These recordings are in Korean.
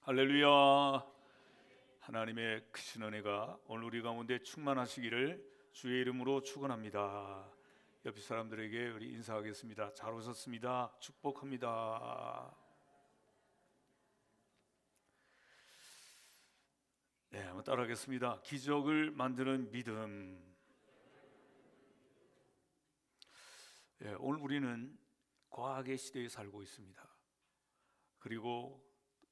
할렐루야. 하나님의 크신 은혜가 오늘 우리 가운데 충만하시기를 주의 이름으로 축원합니다. 옆 사람들에게 우리 인사하겠습니다. 잘 오셨습니다. 축복합니다. 네, 한번 따라하겠습니다. 기적을 만드는 믿음. 네, 오늘 우리는 과학의 시대에 살고 있습니다. 그리고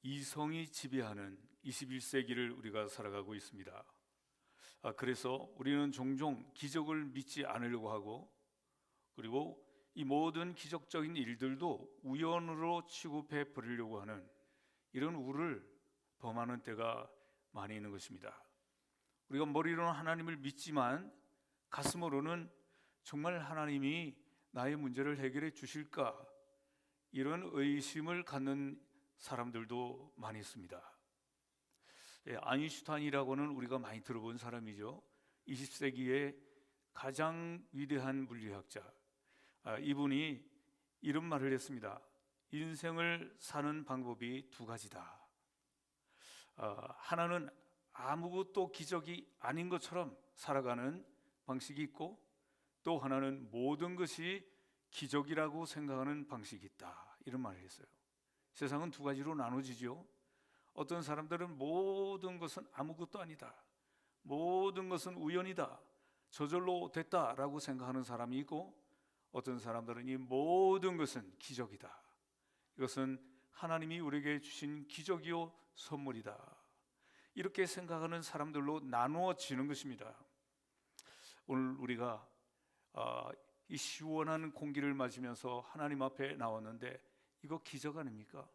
이성이 지배하는 21세기를 우리가 살아가고 있습니다. 그래서 우리는 종종 기적을 믿지 않으려고 하고, 그리고 이 모든 기적적인 일들도 우연으로 취급해 버리려고 하는 이런 우를 범하는 때가 많이 있는 것입니다. 우리가 머리로는 하나님을 믿지만 가슴으로는 정말 하나님이 나의 문제를 해결해 주실까, 이런 의심을 갖는 사람들도 많이 있습니다. 아인슈타인이라고는 우리가 많이 들어본 사람이죠. 20세기의 가장 위대한 물리학자. 이분이 이런 말을 했습니다. 인생을 사는 방법이 두 가지다. 하나는 아무것도 기적이 아닌 것처럼 살아가는 방식이 있고, 또 하나는 모든 것이 기적이라고 생각하는 방식이 있다. 이런 말을 했어요. 세상은 두 가지로 나눠지죠. 어떤 사람들은 모든 것은 아무것도 아니다, 모든 것은 우연이다, 저절로 됐다라고 생각하는 사람이 있고, 어떤 사람들은 이 모든 것은 기적이다, 이것은 하나님이 우리에게 주신 기적이요 선물이다, 이렇게 생각하는 사람들로 나누어지는 것입니다. 오늘 우리가 이 시원한 공기를 마시면서 하나님 앞에 나왔는데 이거 기적 아닙니까?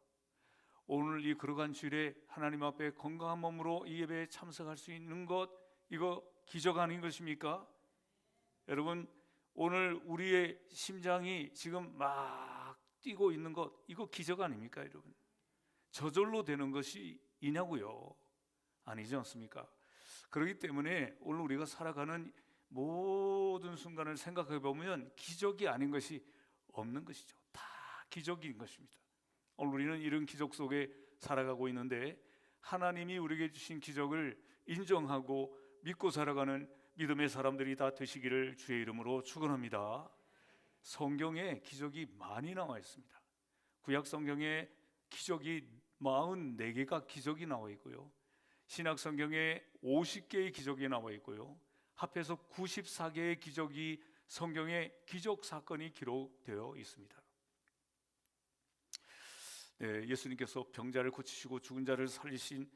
오늘 이 거룩한 주일에 하나님 앞에 건강한 몸으로 이 예배에 참석할 수 있는 것, 이거 기적 아닌 것입니까? 여러분, 오늘 우리의 심장이 지금 막 뛰고 있는 것, 이거 기적 아닙니까? 여러분, 저절로 되는 것이 이냐고요? 아니지 않습니까? 그렇기 때문에 오늘 우리가 살아가는 모든 순간을 생각해 보면 기적이 아닌 것이 없는 것이죠. 다 기적인 것입니다. 오늘 우리는 이런 기적 속에 살아가고 있는데, 하나님이 우리에게 주신 기적을 인정하고 믿고 살아가는 믿음의 사람들이 다 되시기를 주의 이름으로 축원합니다. 성경에 기적이 많이 나와 있습니다. 구약 성경에 기적이 44개가 기적이 나와 있고요, 신약 성경에 50개의 기적이 나와 있고요, 합해서 94개의 기적이 성경에 기적 사건이 기록되어 있습니다. 네, 예수님께서 병자를 고치시고 죽은 자를 살리신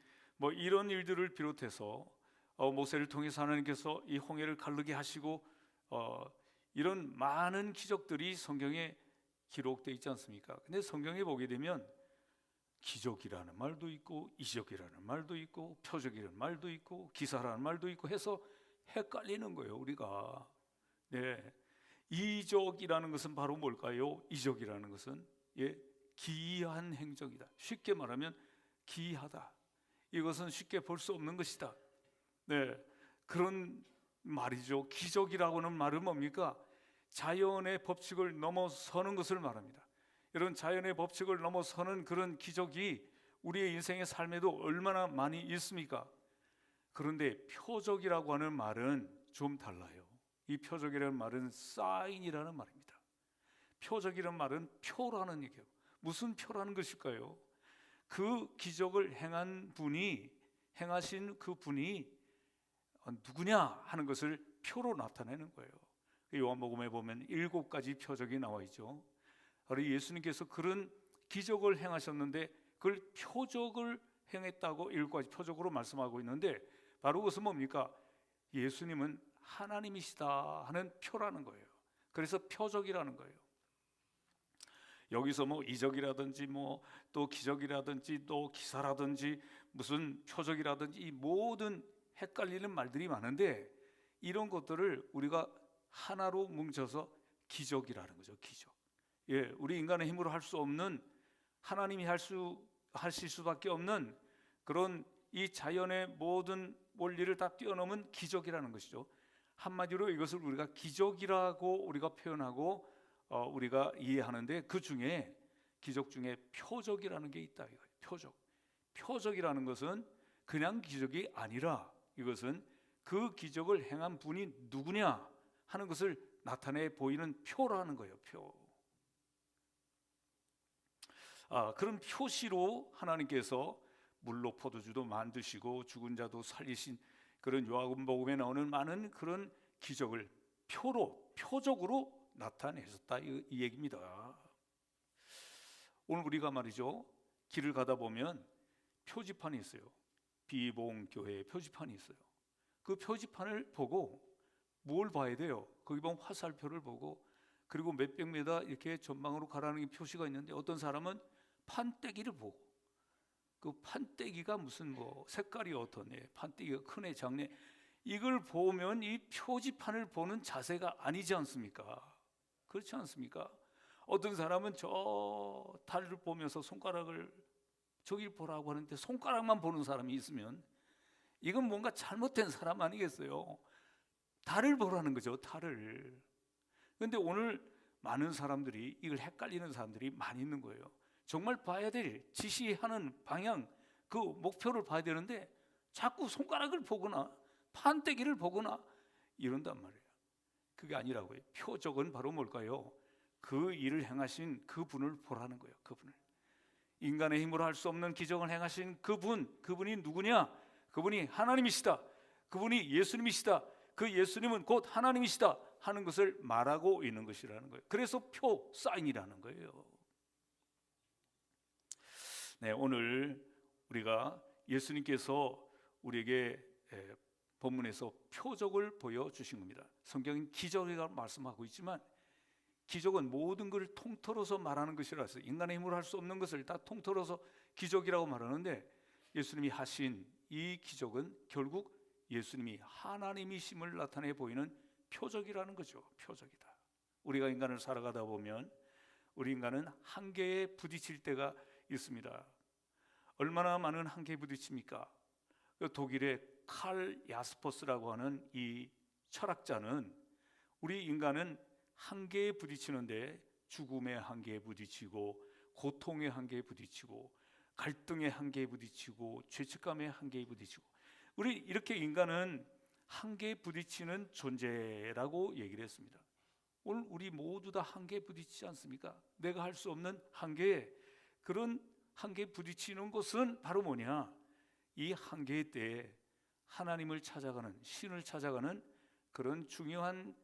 이런 일들을 비롯해서 모세를 통해서 하나님께서 이 홍해를 가르게 하시고 이런 많은 기적들이 성경에 기록되어 있지 않습니까? 근데 성경에 보게 되면 기적이라는 말도 있고 이적이라는 말도 있고 표적이라는 말도 있고 기사라는 말도 있고 해서 헷갈리는 거예요, 우리가. 네, 이적이라는 것은 바로 뭘까요? 이적이라는 것은 기이한 행적이다. 쉽게 말하면 기이하다. 이것은 쉽게 볼 수 없는 것이다. 네, 그런 말이죠. 기적이라고는 말은 뭡니까? 자연의 법칙을 넘어서는 것을 말합니다. 이런 자연의 법칙을 넘어서는 그런 기적이 우리의 인생의 삶에도 얼마나 많이 있습니까? 그런데 표적이라고 하는 말은 좀 달라요. 이 표적이라는 말은 사인이라는 말입니다. 표적이라는 말은 표라는 얘기예요. 무슨 표라는 것일까요? 그 기적을 행하신 그 분이 누구냐 하는 것을 표로 나타내는 거예요. 요한복음에 보면 7가지 표적이 나와 있죠. 바로 예수님께서 그런 기적을 행하셨는데 그걸 표적을 행했다고 7가지 표적으로 말씀하고 있는데, 바로 그것은 뭡니까? 예수님은 하나님이시다 하는 표라는 거예요. 그래서 표적이라는 거예요. 여기서 이적이라든지 또 기적이라든지 또 기사라든지 무슨 표적이라든지 이 모든 헷갈리는 말들이 많은데, 이런 것들을 우리가 하나로 뭉쳐서 기적이라는 거죠. 기적. 우리 인간의 힘으로 할 수 없는, 하나님이 하실 수밖에 없는 그런 이 자연의 모든 원리를 다 뛰어넘은 기적이라는 것이죠. 한마디로 이것을 우리가 기적이라고 우리가 표현하고 우리가 이해하는데, 그 중에 기적 중에 표적이라는 게 있다 이거예요. 표적. 표적이라는 것은 그냥 기적이 아니라 이것은 그 기적을 행한 분이 누구냐 하는 것을 나타내 보이는 표라는 거예요. 표. 그런 표시로 하나님께서 물로 포도주도 만드시고 죽은 자도 살리신 그런 요한복음에 나오는 많은 그런 기적을 표적으로 나타내셨다 이 얘기입니다. 오늘 우리가 말이죠, 길을 가다 보면 표지판이 있어요. 비봉교회 표지판이 있어요. 그 표지판을 보고 뭘 봐야 돼요? 거기 보면 화살표를 보고, 그리고 몇백 미터 이렇게 전방으로 가라는 표시가 있는데, 어떤 사람은 판때기를 보고, 그 판때기가 무슨 색깔이 어떠네, 판때기가 크네 작네, 이걸 보면 이 표지판을 보는 자세가 아니지 않습니까? 그렇지 않습니까? 어떤 사람은 저 달을 보면서 손가락을 저길 보라고 하는데 손가락만 보는 사람이 있으면 이건 뭔가 잘못된 사람 아니겠어요? 달을 보라는 거죠, 달을. 그런데 오늘 많은 사람들이 이걸 헷갈리는 사람들이 많이 있는 거예요. 정말 봐야 될 지시하는 방향, 그 목표를 봐야 되는데 자꾸 손가락을 보거나 판때기를 보거나 이런단 말이에요. 그게 아니라고요. 표적은 바로 뭘까요? 그 일을 행하신 그분을 보라는 거예요. 그분을. 인간의 힘으로 할 수 없는 기적을 행하신 그분이 누구냐? 그분이 하나님이시다. 그분이 예수님이시다. 그 예수님은 곧 하나님이시다 하는 것을 말하고 있는 것이라는 거예요. 그래서 사인이라는 거예요. 네, 오늘 우리가 예수님께서 우리에게 본문에서 표적을 보여주신 겁니다. 성경은 기적이라고 말씀하고 있지만 기적은 모든 것을 통틀어서 말하는 것이라서 인간의 힘으로 할 수 없는 것을 다 통틀어서 기적이라고 말하는데, 예수님이 하신 이 기적은 결국 예수님이 하나님이심을 나타내 보이는 표적이라는 거죠. 표적이다. 우리가 인간을 살아가다 보면 우리 인간은 한계에 부딪힐 때가 있습니다. 얼마나 많은 한계에 부딪힙니까? 독일의 칼 야스퍼스라고 하는 이 철학자는 우리 인간은 한계에 부딪히는데 죽음의 한계에 부딪히고, 고통의 한계에 부딪히고, 갈등의 한계에 부딪히고, 죄책감의 한계에 부딪히고, 우리 이렇게 인간은 한계에 부딪히는 존재라고 얘기를 했습니다. 오늘 우리 모두 다 한계에 부딪히지 않습니까? 내가 할 수 없는 한계에, 그런 한계에 부딪히는 것은 바로 뭐냐? 이 한계의 때에 하나님을 찾아가는, 신을 찾아가는 그런 중요한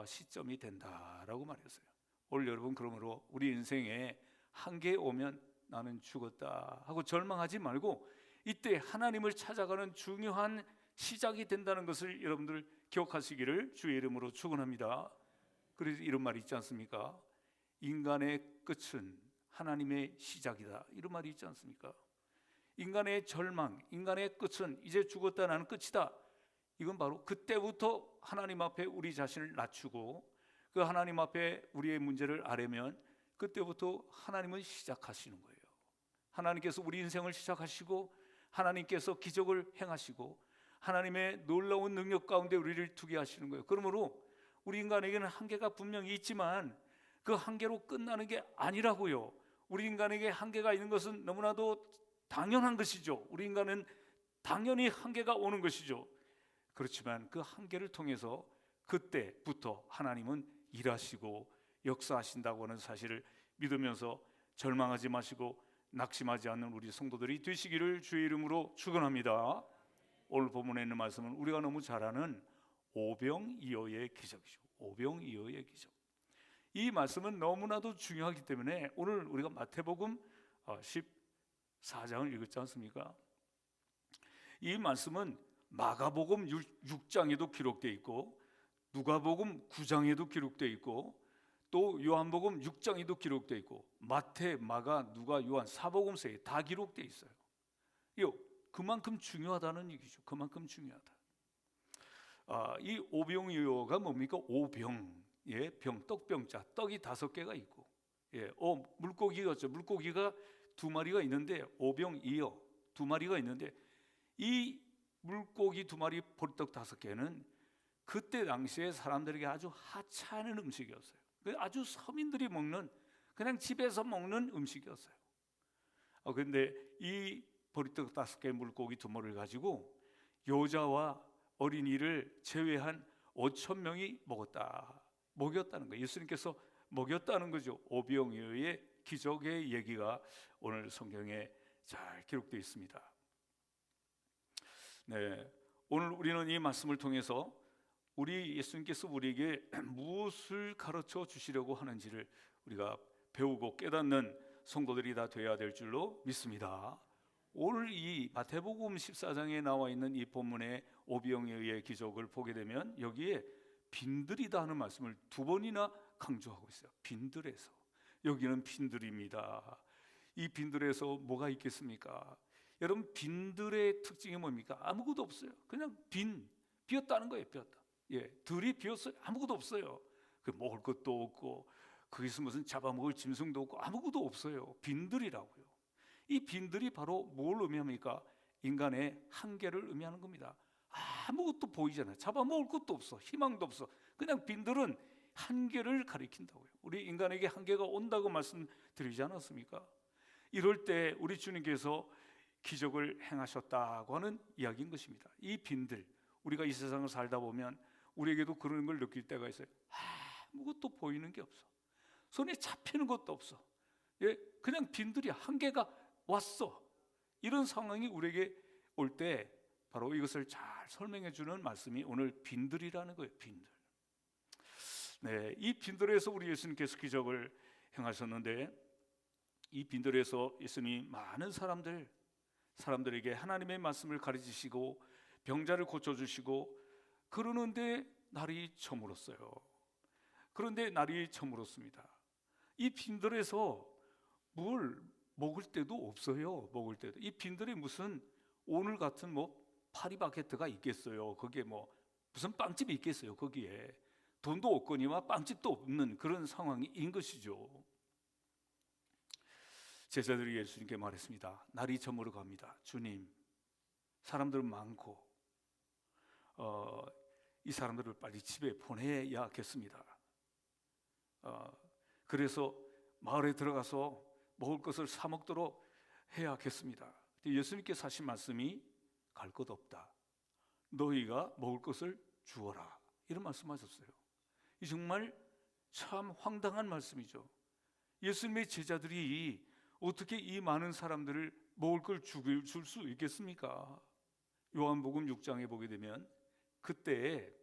시점이 된다라고 말했어요. 오늘 여러분, 그러므로 우리 인생에 한계에 오면 나는 죽었다 하고 절망하지 말고 이때 하나님을 찾아가는 중요한 시작이 된다는 것을 여러분들 기억하시기를 주의 이름으로 축원합니다. 그래서 이런 말이 있지 않습니까? 인간의 끝은 하나님의 시작이다, 이런 말이 있지 않습니까? 인간의 절망, 인간의 끝은 이제 죽었다, 나는 끝이다, 이건 바로 그때부터 하나님 앞에 우리 자신을 낮추고 그 하나님 앞에 우리의 문제를 아뢰면 그때부터 하나님은 시작하시는 거예요. 하나님께서 우리 인생을 시작하시고 하나님께서 기적을 행하시고 하나님의 놀라운 능력 가운데 우리를 두게 하시는 거예요. 그러므로 우리 인간에게는 한계가 분명히 있지만 그 한계로 끝나는 게 아니라고요. 우리 인간에게 한계가 있는 것은 너무나도 당연한 것이죠. 우리 인간은 당연히 한계가 오는 것이죠. 그렇지만 그 한계를 통해서 그때부터 하나님은 일하시고 역사하신다고 하는 사실을 믿으면서 절망하지 마시고 낙심하지 않는 우리 성도들이 되시기를 주의 이름으로 축원합니다. 오늘 본문에 있는 말씀은 우리가 너무 잘 아는 오병이어의 기적이죠. 오병이어의 기적. 이 말씀은 너무나도 중요하기 때문에 오늘 우리가 마태복음 14장을 읽었지 않습니까? 이 말씀은 마가복음 6장에도 기록되어 있고 누가복음 9장에도 기록되어 있고 또 요한복음 6장에도 기록되어 있고 마태, 마가, 누가, 요한 사복음서에 다 기록되어 있어요. 이거 그만큼 중요하다는 얘기죠. 그만큼 중요하다. 이 오병이어가 뭡니까? 오병, 병, 떡병자, 떡이 5개가 있고, 물고기였죠. 물고기가 2마리가 있는데 오병이어 2마리가 있는데 이 물고기 2마리, 보리떡 5개는 그때 당시에 사람들에게 아주 하찮은 음식이었어요. 아주 서민들이 먹는, 그냥 집에서 먹는 음식이었어요. 그런데 이 보리떡 5개, 물고기 2마리를 가지고 여자와 어린이를 제외한 5천 명이 먹였다는 거예요. 예수님께서 먹였다는 거죠. 오병이어의 기적의 얘기가 오늘 성경에 잘 기록되어 있습니다. 네, 오늘 우리는 이 말씀을 통해서 우리 예수님께서 우리에게 무엇을 가르쳐 주시려고 하는지를 우리가 배우고 깨닫는 성도들이 다 되어야 될 줄로 믿습니다. 오늘 이 마태복음 14장에 나와 있는 이 본문의 오병이어의 기적을 보게 되면 여기에 빈들이다 하는 말씀을 2번이나 강조하고 있어요. 빈들에서. 여기는 빈들입니다. 이 빈들에서 뭐가 있겠습니까? 여러분, 빈들의 특징이 뭡니까? 아무것도 없어요. 그냥 비었다는 거예요. 비었다. 예, 들이 비었어요. 아무것도 없어요. 그 먹을 것도 없고 거기서 무슨 잡아먹을 짐승도 없고 아무것도 없어요. 빈들이라고요. 이 빈들이 바로 뭘 의미합니까? 인간의 한계를 의미하는 겁니다. 아무것도 보이잖아요. 잡아먹을 것도 없어. 희망도 없어. 그냥 빈들은 한계를 가리킨다고요. 우리 인간에게 한계가 온다고 말씀드리지 않았습니까? 이럴 때 우리 주님께서 기적을 행하셨다고 하는 이야기인 것입니다. 이 빈들, 우리가 이 세상을 살다 보면 우리에게도 그런 걸 느낄 때가 있어요. 아무것도 보이는 게 없어. 손에 잡히는 것도 없어. 예, 그냥 빈들이야. 한계가 왔어. 이런 상황이 우리에게 올 때 바로 이것을 잘 설명해 주는 말씀이 오늘 빈들이라는 거예요. 빈들. 네, 이 빈들에서 우리 예수님께서 기적을 행하셨는데, 이 빈들에서 예수님이 많은 사람들에게 하나님의 말씀을 가르치시고 병자를 고쳐주시고 그러는데 날이 저물었어요. 그런데 날이 저물었습니다. 이 빈들에서 뭘 먹을 때도 없어요. 먹을 때도. 이 빈들에 무슨 오늘 같은 파리바게트가 있겠어요. 거기에 무슨 빵집이 있겠어요. 거기에 돈도 없거니와 빵집도 없는 그런 상황인 것이죠. 제자들이 예수님께 말했습니다. 날이 저물어 갑니다. 주님, 사람들은 많고 이 사람들을 빨리 집에 보내야겠습니다. 그래서 마을에 들어가서 먹을 것을 사 먹도록 해야겠습니다. 예수님께서 하신 말씀이 갈 것 없다. 너희가 먹을 것을 주어라. 이런 말씀하셨어요. 이 정말 참 황당한 말씀이죠. 예수님의 제자들이 어떻게 이 많은 사람들을 먹을 걸 줄 수 있겠습니까? 요한복음 6장에 보게 되면 그때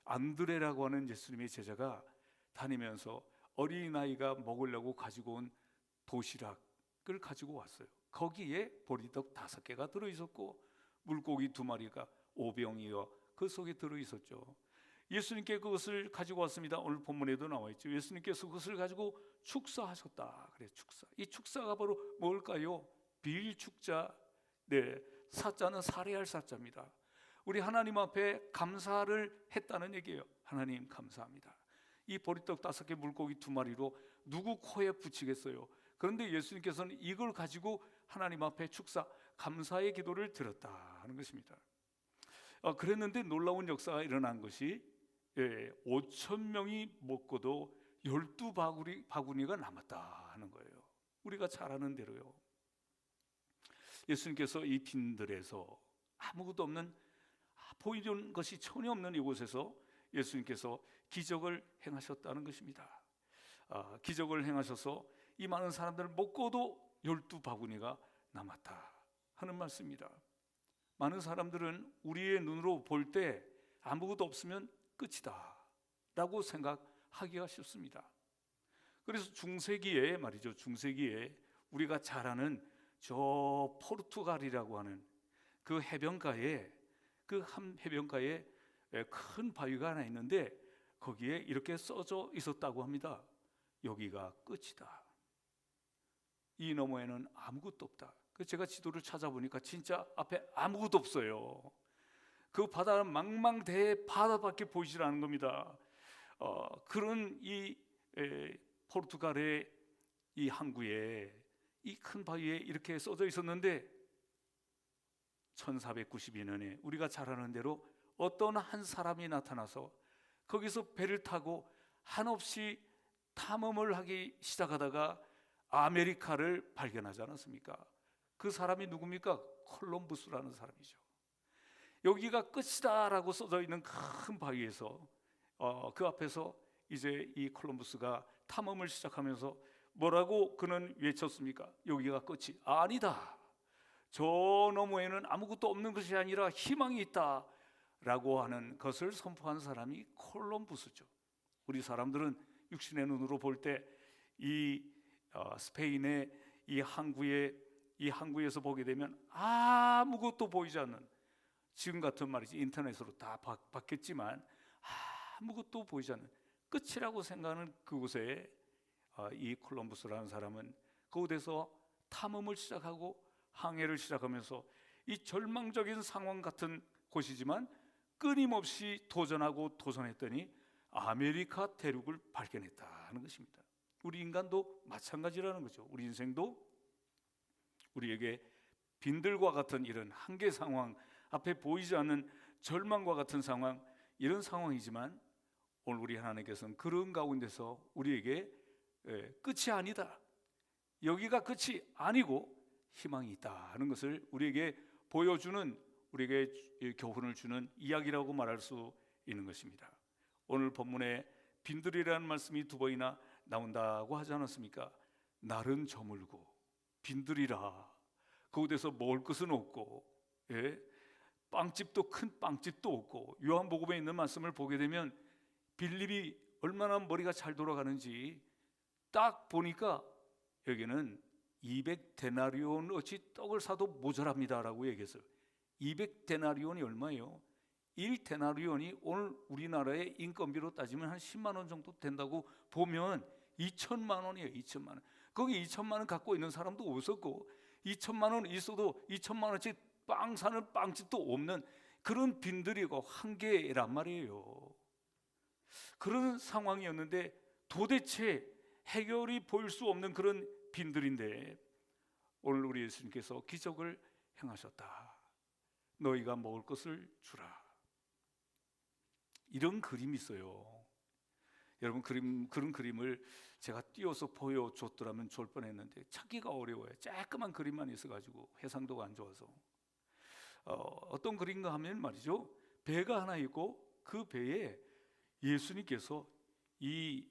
안드레라고 하는 예수님의 제자가 다니면서 어린아이가 먹으려고 가지고 온 도시락을 가지고 왔어요. 거기에 보리떡 5개가 들어있었고 물고기 2마리가 오병이어 그 속에 들어있었죠. 예수님께 그것을 가지고 왔습니다. 오늘 본문에도 나와 있죠. 예수님께서 그것을 가지고 축사하셨다. 그래, 축사. 이 축사가 바로 뭘까요? 비일축자. 네, 사자는 살해할 사자입니다. 우리 하나님 앞에 감사를 했다는 얘기예요. 하나님 감사합니다. 이 보리떡 5개, 물고기 2마리로 누구 코에 붙이겠어요? 그런데 예수님께서는 이걸 가지고 하나님 앞에 축사, 감사의 기도를 드렸다 하는 것입니다. 그랬는데 놀라운 역사가 일어난 것이 5천 명이 먹고도 12바구니가 남았다 하는 거예요. 우리가 잘 아는 대로요. 예수님께서 이 빈들에서 아무것도 없는, 보이는 것이 전혀 없는 이곳에서 예수님께서 기적을 행하셨다는 것입니다. 기적을 행하셔서 이 많은 사람들을 먹고도 12바구니가 남았다 하는 말씀입니다. 많은 사람들은 우리의 눈으로 볼 때 아무것도 없으면 끝이다 라고 생각하기가 쉽습니다. 그래서 중세기에 말이죠, 중세기에 우리가 잘 아는 저 포르투갈이라고 하는 그 해변가에, 그 한 해변가에 큰 바위가 하나 있는데 거기에 이렇게 써져 있었다고 합니다. 여기가 끝이다. 이 너머에는 아무것도 없다. 제가 지도를 찾아보니까 진짜 앞에 아무것도 없어요. 그 바다는 망망대해 바다밖에 보이질 않는 겁니다. 그런 이 포르투갈의 이 항구에 이 큰 바위에 이렇게 써져 있었는데 1492년에 우리가 잘 아는 대로 어떤 한 사람이 나타나서 거기서 배를 타고 한없이 탐험을 하기 시작하다가 아메리카를 발견하지 않았습니까? 그 사람이 누굽니까? 콜럼부스라는 사람이죠. 여기가 끝이다라고 써져 있는 큰 바위에서 그 앞에서 이제 이 콜럼부스가 탐험을 시작하면서 뭐라고 그는 외쳤습니까? 여기가 끝이 아니다. 저 너머에는 아무것도 없는 것이 아니라 희망이 있다라고 하는 것을 선포한 사람이 콜럼부스죠. 우리 사람들은 육신의 눈으로 볼 때 이 스페인의 이 항구에서 보게 되면 아무것도 보이지 않는, 지금 같은 말이지 인터넷으로 다 봤겠지만 아무것도 보이지 않는 끝이라고 생각하는 그곳에 이 콜럼부스라는 사람은 그곳에서 탐험을 시작하고 항해를 시작하면서 이 절망적인 상황 같은 곳이지만 끊임없이 도전하고 도전했더니 아메리카 대륙을 발견했다는 것입니다. 우리 인간도 마찬가지라는 거죠. 우리 인생도 우리에게 빈들과 같은 이런 한계 상황, 앞에 보이지 않는 절망과 같은 상황, 이런 상황이지만 오늘 우리 하나님께서는 그런 가운데서 우리에게 끝이 아니다, 여기가 끝이 아니고 희망이 있다 하는 것을 우리에게 보여주는, 우리에게 교훈을 주는 이야기라고 말할 수 있는 것입니다. 오늘 본문에 빈들이라는 말씀이 두 번이나 나온다고 하지 않았습니까? 날은 저물고 빈들이라, 그곳에서 먹을 것은 없고, 빵집도 큰 빵집도 없고, 요한복음에 있는 말씀을 보게 되면 빌립이 얼마나 머리가 잘 돌아가는지 딱 보니까 여기는 200데나리온어치 떡을 사도 모자랍니다라고 얘기했어요. 200데나리온이 얼마예요? 1데나리온이 오늘 우리나라의 인건비로 따지면 한 10만 원 정도 된다고 보면 2천만 원이에요. 2천만 원. 거기 2천만 원 갖고 있는 사람도 없었고 2천만 원 있어도 2천만 원치 빵 사는 빵집도 없는 그런 빈들이고 한계란 말이에요. 그런 상황이었는데 도대체 해결이 보일 수 없는 그런 빈들인데 오늘 우리 예수님께서 기적을 행하셨다. 너희가 먹을 것을 주라. 이런 그림이 있어요. 여러분, 그런 그림을 제가 띄워서 보여줬더라면 좋을 뻔했는데 찾기가 어려워요. 조그만 그림만 있어가지고 해상도가 안 좋아서. 어떤 그림가 하면 말이죠, 배가 하나 있고 그 배에 예수님께서 이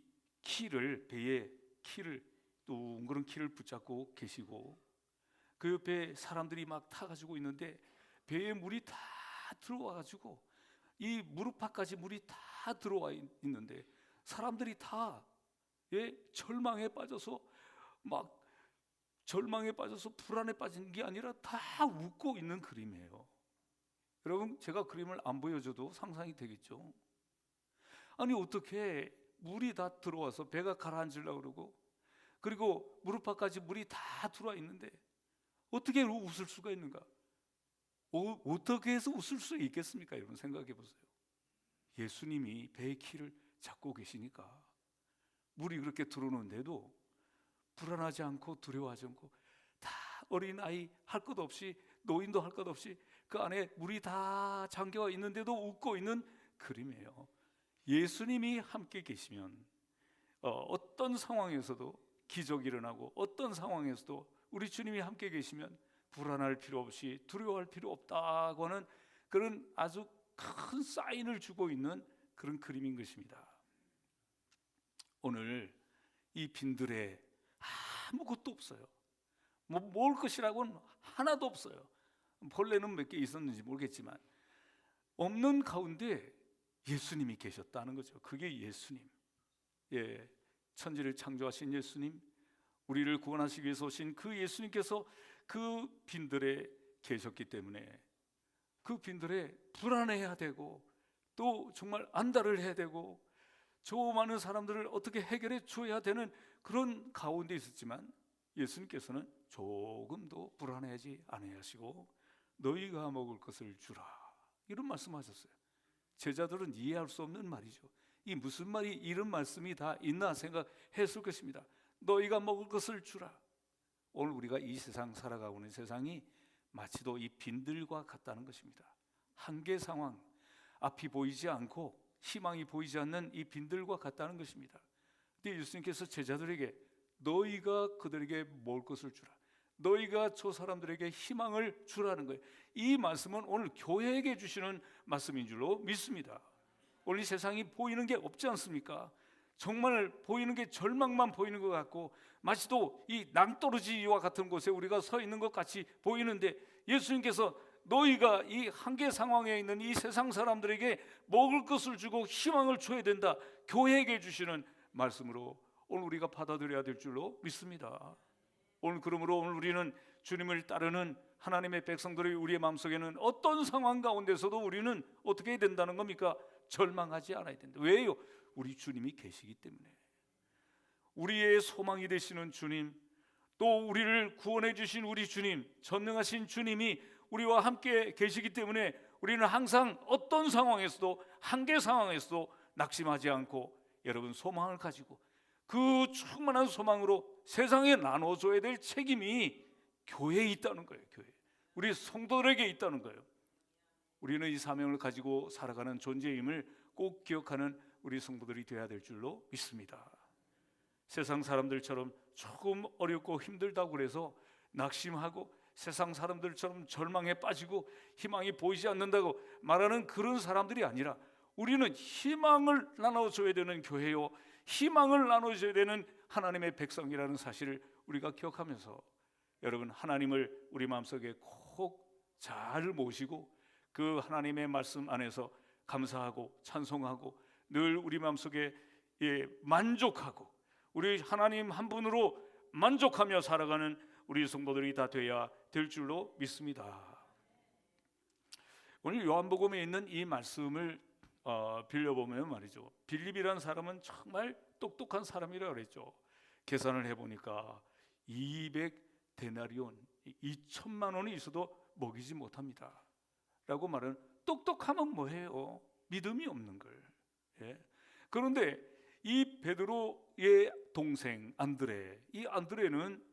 배의 키를, 둥그런 키를 붙잡고 계시고 그 옆에 사람들이 막 타가지고 있는데 배에 물이 다 들어와가지고 이 무릎팍까지 물이 다 들어와 있는데 사람들이 다 절망에 빠져서 불안에 빠진 게 아니라 다 웃고 있는 그림이에요. 여러분, 제가 그림을 안 보여줘도 상상이 되겠죠? 아니, 어떻게 물이 다 들어와서 배가 가라앉으려고 그러고 그리고 무릎팍까지 물이 다 들어와 있는데 어떻게 웃을 수가 있는가? 어떻게 해서 웃을 수 있겠습니까? 여러분, 생각해 보세요. 예수님이 배의 키를 잡고 계시니까 물이 그렇게 들어오는데도 불안하지 않고 두려워하지 않고, 다 어린아이 할 것 없이, 노인도 할 것 없이 그 안에 물이 다 잠겨와 있는데도 웃고 있는 그림이에요. 예수님이 함께 계시면 어떤 상황에서도 기적이 일어나고 어떤 상황에서도 우리 주님이 함께 계시면 불안할 필요 없이 두려워할 필요 없다고 하는 그런 아주 큰 사인을 주고 있는 그런 그림인 것입니다. 오늘 이 빈들에 아무것도 없어요. 먹을 것이라고는 하나도 없어요. 벌레는 몇 개 있었는지 모르겠지만 없는 가운데 예수님이 계셨다는 거죠. 그게 예수님, 천지를 창조하신 예수님, 우리를 구원하시기 위해서 오신 그 예수님께서 그 빈들에 계셨기 때문에 그 빈들에 불안해야 되고 또 정말 안달을 해야 되고 저 많은 사람들을 어떻게 해결해 줘야 되는 그런 가운데 있었지만 예수님께서는 조금도 불안해하지 않으시고 너희가 먹을 것을 주라, 이런 말씀하셨어요. 제자들은 이해할 수 없는 말이죠. 이 무슨 말이 이런 말씀이 다 있나 생각했을 것입니다. 너희가 먹을 것을 주라. 오늘 우리가 이 세상 살아가고 있는 세상이 마치도 이 빈들과 같다는 것입니다. 한계 상황, 앞이 보이지 않고 희망이 보이지 않는 이 빈들과 같다는 것입니다. 근데 예수님께서 제자들에게 너희가 그들에게 먹을 것을 주라, 너희가 저 사람들에게 희망을 주라는 거예요. 이 말씀은 오늘 교회에게 주시는 말씀인 줄로 믿습니다. 오늘 이 세상이 보이는 게 없지 않습니까? 정말 보이는 게 절망만 보이는 것 같고, 마치 또 이 낭떠러지와 같은 곳에 우리가 서 있는 것 같이 보이는데, 예수님께서 너희가 이 한계 상황에 있는 이 세상 사람들에게 먹을 것을 주고 희망을 줘야 된다, 교회에게 주시는 말씀으로 오늘 우리가 받아들여야 될 줄로 믿습니다. 그러므로 오늘 우리는 주님을 따르는 하나님의 백성들이 우리의 마음속에는 어떤 상황 가운데서도 우리는 어떻게 해야 된다는 겁니까? 절망하지 않아야 된다. 왜요? 우리 주님이 계시기 때문에. 우리의 소망이 되시는 주님, 또 우리를 구원해 주신 우리 주님, 전능하신 주님이 우리와 함께 계시기 때문에 우리는 항상 어떤 상황에서도, 한계 상황에서도 낙심하지 않고 여러분 소망을 가지고 그 충만한 소망으로 세상에 나눠줘야 될 책임이 교회에 있다는 거예요. 교회, 우리 성도들에게 있다는 거예요. 우리는 이 사명을 가지고 살아가는 존재임을 꼭 기억하는 우리 성도들이 되어야 될 줄로 믿습니다. 세상 사람들처럼 조금 어렵고 힘들다고 그래서 낙심하고 세상 사람들처럼 절망에 빠지고 희망이 보이지 않는다고 말하는 그런 사람들이 아니라, 우리는 희망을 나눠줘야 되는 교회요, 희망을 나눠줘야 되는 하나님의 백성이라는 사실을 우리가 기억하면서, 여러분 하나님을 우리 마음속에 꼭 잘 모시고 그 하나님의 말씀 안에서 감사하고 찬송하고 늘 우리 마음속에 만족하고 우리 하나님 한 분으로 만족하며 살아가는 우리 성도들이 다 되어야 될 줄로 믿습니다. 오늘 요한복음에 있는 이 말씀을 빌려보면 말이죠, 빌립이라는 사람은 정말 똑똑한 사람이라고 그랬죠. 계산을 해보니까 200데나리온 2천만 원이 있어도 먹이지 못합니다 라고 말은, 똑똑하면 뭐예요? 믿음이 없는 걸. 그런데 이 베드로의 동생 안드레, 이 안드레는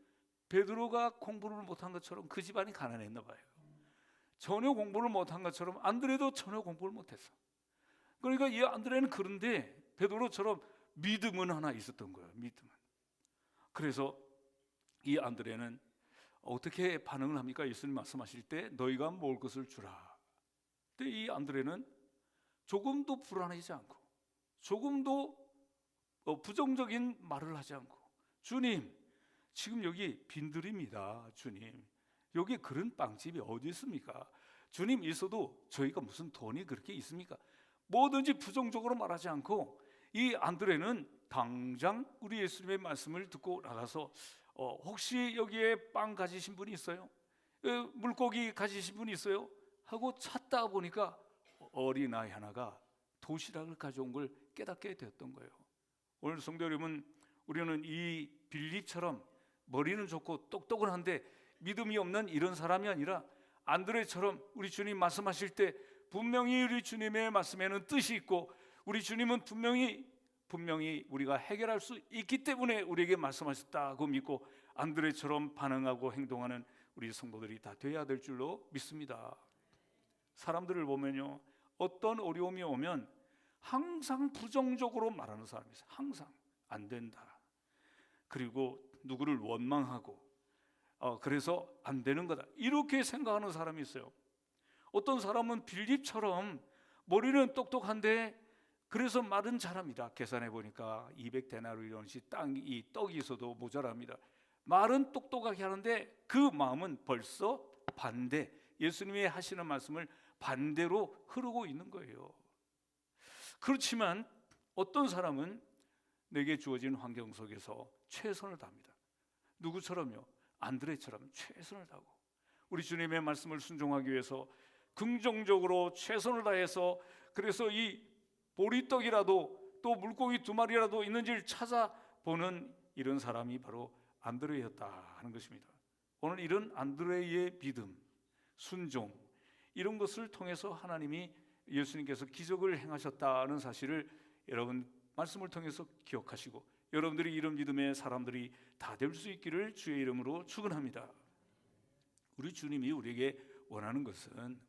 베드로가 공부를 못한 것처럼 그 집안이 가난했나 봐요. 전혀 공부를 못한 것처럼 안드레도 전혀 공부를 못했어. 그러니까 이 안드레는, 그런데 베드로처럼 믿음은 하나 있었던 거예요. 믿음은. 그래서 이 안드레는 어떻게 반응을 합니까? 예수님 말씀하실 때 너희가 먹을 것을 주라. 근데 이 안드레는 조금도 불안하지 않고 조금도 부정적인 말을 하지 않고, 주님 지금 여기 빈들입니다. 주님 여기 그런 빵집이 어디 있습니까? 주님 있어도 저희가 무슨 돈이 그렇게 있습니까? 뭐든지 부정적으로 말하지 않고, 이 안드레는 당장 우리 예수님의 말씀을 듣고 나가서 혹시 여기에 빵 가지신 분이 있어요? 물고기 가지신 분이 있어요? 하고 찾다 보니까 어린아이 하나가 도시락을 가져온 걸 깨닫게 되었던 거예요. 오늘 성도 여러분, 우리는 이 빌립처럼 머리는 좋고 똑똑은 한데 믿음이 없는 이런 사람이 아니라, 안드레처럼 우리 주님 말씀하실 때 분명히 우리 주님의 말씀에는 뜻이 있고, 우리 주님은 분명히 우리가 해결할 수 있기 때문에 우리에게 말씀하셨다고 믿고 안드레처럼 반응하고 행동하는 우리 성도들이 다 되어야 될 줄로 믿습니다. 사람들을 보면요, 어떤 어려움이 오면 항상 부정적으로 말하는 사람이 있어요. 항상 안 된다, 그리고 누구를 원망하고 그래서 안 되는 거다, 이렇게 생각하는 사람이 있어요. 어떤 사람은 빌립처럼 머리는 똑똑한데 그래서 말은 잘합니다. 계산해 보니까 200데나리온씩 떡이 있어도 모자랍니다. 말은 똑똑하게 하는데 그 마음은 벌써 반대, 예수님이 하시는 말씀을 반대로 흐르고 있는 거예요. 그렇지만 어떤 사람은 내게 주어진 환경 속에서 최선을 다합니다. 누구처럼요? 안드레처럼 최선을 다하고 우리 주님의 말씀을 순종하기 위해서 긍정적으로 최선을 다해서, 그래서 이 보리떡이라도 또 물고기 2마리라도 있는지를 찾아보는 이런 사람이 바로 안드레였다 하는 것입니다. 오늘 이런 안드레의 믿음, 순종, 이런 것을 통해서 하나님이, 예수님께서 기적을 행하셨다는 사실을 여러분 말씀을 통해서 기억하시고, 여러분들이 이런 믿음의 사람들이 다 될 수 있기를 주의 이름으로 축원합니다. 우리 주님이 우리에게 원하는 것은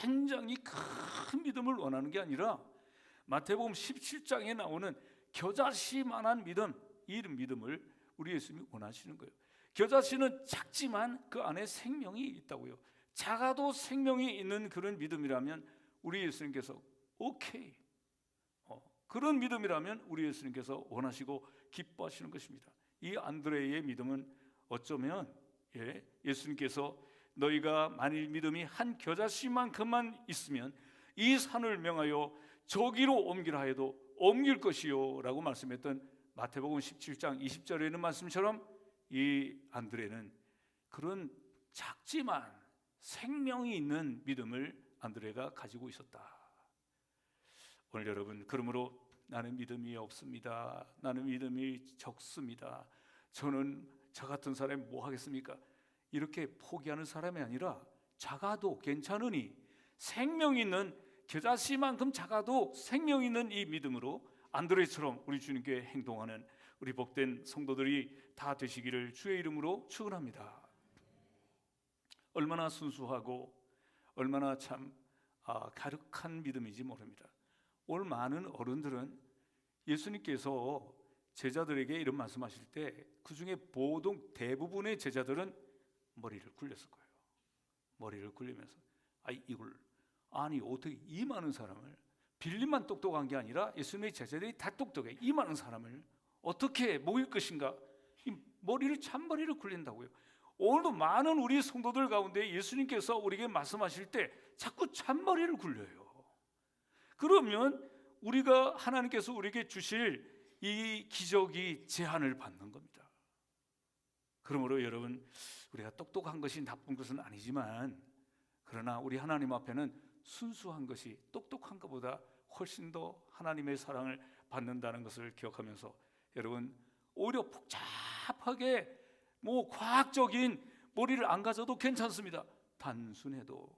굉장히 큰 믿음을 원하는 게 아니라, 마태복음 17장에 나오는 겨자씨만한 믿음, 이 믿음을 우리 예수님이 원하시는 거예요. 겨자씨는 작지만 그 안에 생명이 있다고요. 작아도 생명이 있는 그런 믿음이라면 우리 예수님께서 오케이, 그런 믿음이라면 우리 예수님께서 원하시고 기뻐하시는 것입니다. 이 안드레의 믿음은 어쩌면 예수님께서 너희가 만일 믿음이 한 겨자씨만큼만 있으면 이 산을 명하여 저기로 옮기라 해도 옮길 것이요 라고 말씀했던 마태복음 17장 20절에 있는 말씀처럼 이 안드레는 그런 작지만 생명이 있는 믿음을 안드레가 가지고 있었다. 오늘 여러분, 그러므로 나는 믿음이 없습니다, 나는 믿음이 적습니다, 저는 저 같은 사람이 뭐 하겠습니까? 이렇게 포기하는 사람이 아니라 작아도 괜찮으니 생명 있는 겨자씨만큼 작아도 생명 있는 이 믿음으로 안드레처럼 우리 주님께 행동하는 우리 복된 성도들이 다 되시기를 주의 이름으로 축원합니다. 얼마나 순수하고 얼마나 참 가득한 믿음인지 모릅니다. 오늘 많은 어른들은 예수님께서 제자들에게 이런 말씀하실 때 그 중에 대부분의 제자들은 머리를 굴렸을 거예요. 머리를 굴리면서 아니 어떻게 이 많은 사람을, 빌립만 똑똑한 게 아니라 예수님의 제자들이 다 똑똑해, 이 많은 사람을 어떻게 먹일 것인가, 잔머리를 굴린다고요. 오늘도 많은 우리 성도들 가운데 예수님께서 우리에게 말씀하실 때 자꾸 잔머리를 굴려요. 그러면 하나님께서 우리에게 주실 이 기적이 제한을 받는 겁니다. 그러므로 여러분, 우리가 똑똑한 것이 나쁜 것은 아니지만, 그러나 우리 하나님 앞에는 순수한 것이 똑똑한 것보다 훨씬 더 하나님의 사랑을 받는다는 것을 기억하면서, 여러분, 오히려 복잡하게 과학적인 머리를 안 가져도 괜찮습니다. 단순해도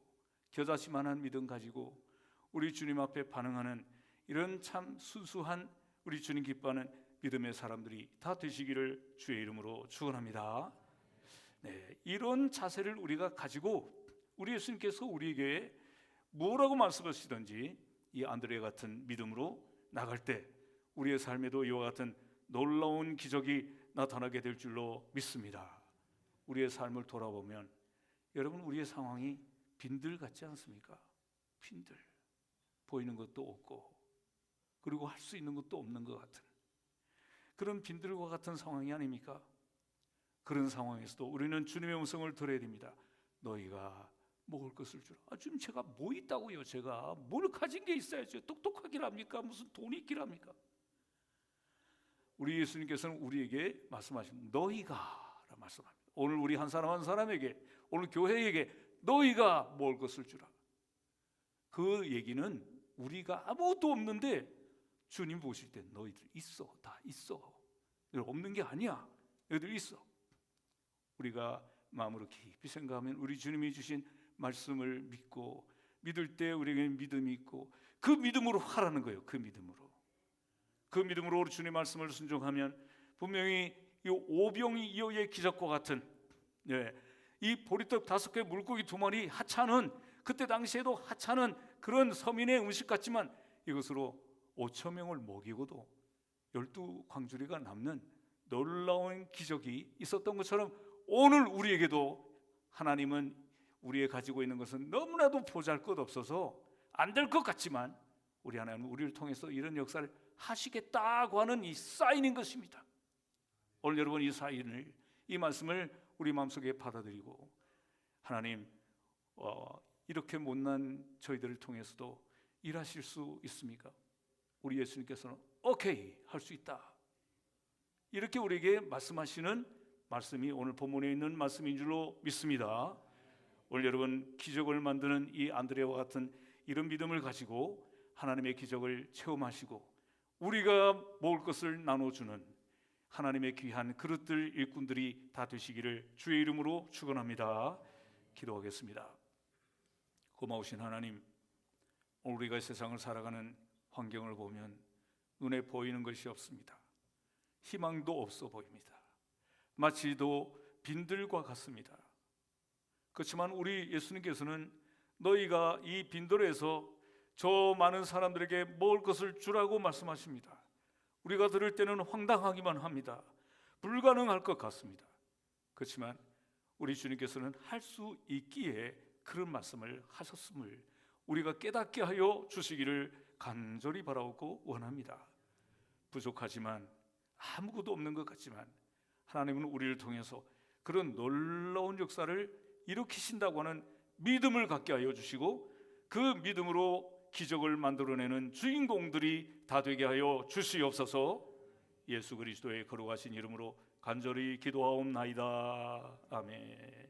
겨자씨만한 믿음 가지고 우리 주님 앞에 반응하는 이런 참 순수한 우리 주님 기뻐하는 믿음의 사람들이 다 되시기를 주의 이름으로 축원합니다. 이런 자세를 우리가 가지고 우리 예수님께서 우리에게 뭐라고 말씀하시든지 이 안드레 같은 믿음으로 나갈 때 우리의 삶에도 이와 같은 놀라운 기적이 나타나게 될 줄로 믿습니다. 우리의 삶을 돌아보면 여러분, 우리의 상황이 빈들 같지 않습니까? 빈들, 보이는 것도 없고 그리고 할 수 있는 것도 없는 것 같은 그런 빈들과 같은 상황이 아닙니까? 그런 상황에서도 우리는 주님의 음성을 들어야 됩니다. 너희가 먹을 것을 주라. 주님, 제가 뭐 있다고요? 제가 뭘 가진 게 있어야죠. 똑똑하기랍니까? 무슨 돈이 있기랍니까? 우리 예수님께서는 우리에게 말씀하신 너희가 라 말씀합니다. 오늘 우리 한 사람 한 사람에게, 오늘 교회에게 너희가 먹을 것을 주라. 그 얘기는 우리가 아무것도 없는데 주님 보실 때 너희들 있어, 다 있어. 없는 게 아니야. 너희들 있어. 우리가 마음으로 깊이 생각하면 우리 주님이 주신 말씀을 믿고 믿을 때 우리에게 믿음이 있고 그 믿음으로 하라는 거예요. 그 믿음으로 우리 주님의 말씀을 순종하면 분명히 이 오병이어의 기적과 같은 이 보리떡 5개 물고기 2마리 하찮은, 그때 당시에도 하찮은 그런 서민의 음식 같지만 이것으로 5,000명을 먹이고도 12광주리가 남는 놀라운 기적이 있었던 것처럼 오늘 우리에게도 하나님은 우리의 가지고 있는 것은 너무나도 보잘것없어서 안 될 것 같지만 우리 하나님은 우리를 통해서 이런 역사를 하시겠다고 하는 이 사인인 것입니다. 오늘 여러분, 이 사인을, 이 말씀을 우리 마음속에 받아들이고 하나님, 이렇게 못난 저희들을 통해서도 일하실 수 있습니까? 우리 예수님께서는 오케이, 할 수 있다, 이렇게 우리에게 말씀하시는 말씀이 오늘 본문에 있는 말씀인 줄로 믿습니다. 오늘 여러분, 기적을 만드는 이 안드레와 같은 이런 믿음을 가지고 하나님의 기적을 체험하시고 우리가 먹을 것을 나눠주는 하나님의 귀한 그릇들, 일꾼들이 다 되시기를 주의 이름으로 축원합니다. 기도하겠습니다. 고마우신 하나님, 오늘 우리가 세상을 살아가는 환경을 보면 눈에 보이는 것이 없습니다. 희망도 없어 보입니다. 마치도 빈들과 같습니다. 그렇지만 우리 예수님께서는 너희가 이 빈들에서 저 많은 사람들에게 먹을 것을 주라고 말씀하십니다. 우리가 들을 때는 황당하기만 합니다. 불가능할 것 같습니다. 그렇지만 우리 주님께서는 할 수 있기에 그런 말씀을 하셨음을 우리가 깨닫게 하여 주시기를 간절히 바라고 원합니다. 부족하지만 아무것도 없는 것 같지만 하나님은 우리를 통해서 그런 놀라운 역사를 일으키신다고 하는 믿음을 갖게 하여 주시고 그 믿음으로 기적을 만들어내는 주인공들이 다 되게 하여 주시옵소서. 예수 그리스도의 거룩하신 이름으로 간절히 기도하옵나이다. 아멘.